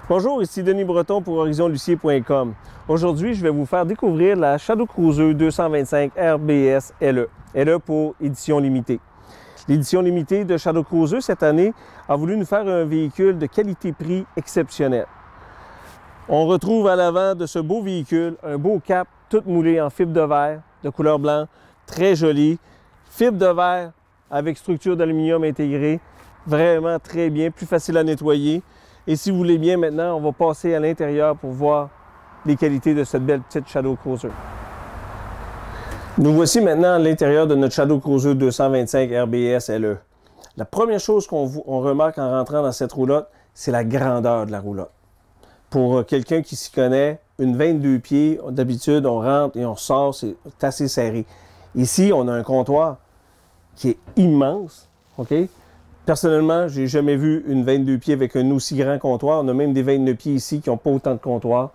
Bonjour, ici Denis Breton pour HorizonLucier.com. Aujourd'hui, je vais vous faire découvrir la Shadow Cruiser 225 RBS LE. LE pour édition limitée. L'édition limitée de Shadow Cruiser cette année a voulu nous faire un véhicule de qualité-prix exceptionnel. On retrouve à l'avant de ce beau véhicule un beau cap tout moulé en fibre de verre de couleur blanc, très joli. Fibre de verre avec structure d'aluminium intégrée, vraiment très bien, plus facile à nettoyer. Et si vous voulez bien, maintenant, on va passer à l'intérieur pour voir les qualités de cette belle petite Shadow Cruiser. Nous voici maintenant à l'intérieur de notre Shadow Cruiser 225 RBS LE. La première chose qu'on remarque en rentrant dans cette roulotte, c'est la grandeur de la roulotte. Pour quelqu'un qui s'y connaît, une 22 pieds, d'habitude, on rentre et on sort, c'est assez serré. Ici, on a un comptoir qui est immense, OK? Personnellement, je n'ai jamais vu une 22 pieds avec un aussi grand comptoir. On a même des 22 pieds ici qui n'ont pas autant de comptoir.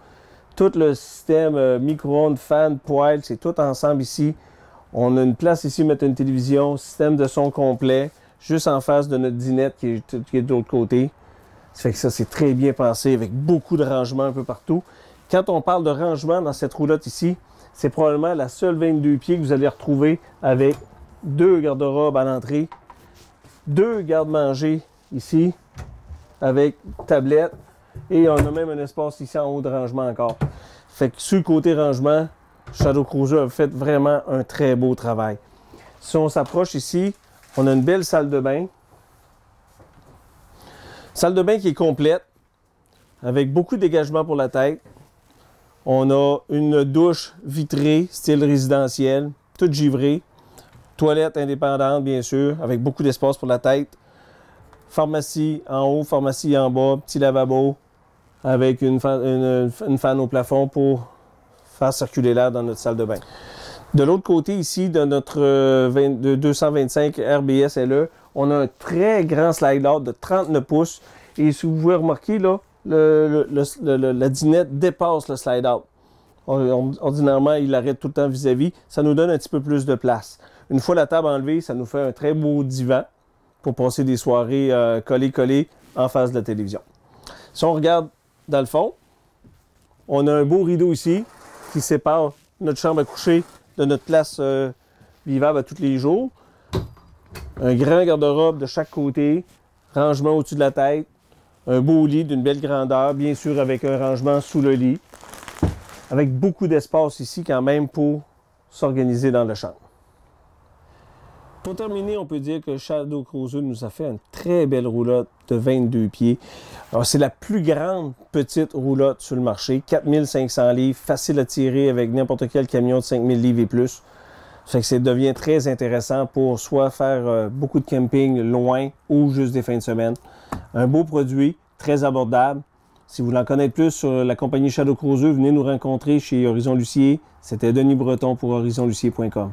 Tout le système micro-ondes, fan, poêle, c'est tout ensemble ici. On a une place ici pour mettre une télévision, système de son complet, juste en face de notre dinette qui est de l'autre côté. Ça fait que ça, c'est très bien pensé avec beaucoup de rangements un peu partout. Quand on parle de rangement dans cette roulotte ici, c'est probablement la seule 22 pieds que vous allez retrouver avec deux garde-robes à l'entrée. Deux garde-manger ici avec tablette et on a même un espace ici en haut de rangement encore. Fait que sur le côté rangement, Shadow Cruiser a fait vraiment un très beau travail. Si on s'approche ici, on a une belle salle de bain. Salle de bain qui est complète avec beaucoup de dégagement pour la tête. On a une douche vitrée, style résidentiel, toute givrée. Toilette indépendante, bien sûr, avec beaucoup d'espace pour la tête. Pharmacie en haut, pharmacie en bas, petit lavabo avec une fan au plafond pour faire circuler l'air dans notre salle de bain. De l'autre côté ici, de notre 225 RBS LE, on a un très grand slide-out de 39 pouces. Et si vous pouvez remarquer, là, la dinette dépasse le slide-out. Ordinairement, il arrête tout le temps vis-à-vis. Ça nous donne un petit peu plus de place. Une fois la table enlevée, ça nous fait un très beau divan pour passer des soirées collées en face de la télévision. Si on regarde dans le fond, on a un beau rideau ici qui sépare notre chambre à coucher de notre place vivable à tous les jours. Un grand garde-robe de chaque côté, rangement au-dessus de la tête, un beau lit d'une belle grandeur, bien sûr avec un rangement sous le lit, avec beaucoup d'espace ici quand même pour s'organiser dans la chambre. Pour terminer, on peut dire que Shadow Cruiser nous a fait une très belle roulotte de 22 pieds. Alors, c'est la plus grande petite roulotte sur le marché, 4500 livres, facile à tirer avec n'importe quel camion de 5000 livres et plus. Ça fait que ça devient très intéressant pour soit faire beaucoup de camping loin ou juste des fins de semaine. Un beau produit, très abordable. Si vous voulez en connaître plus sur la compagnie Shadow Cruiser, venez nous rencontrer chez Horizon Lucier. C'était Denis Breton pour HorizonLucier.com.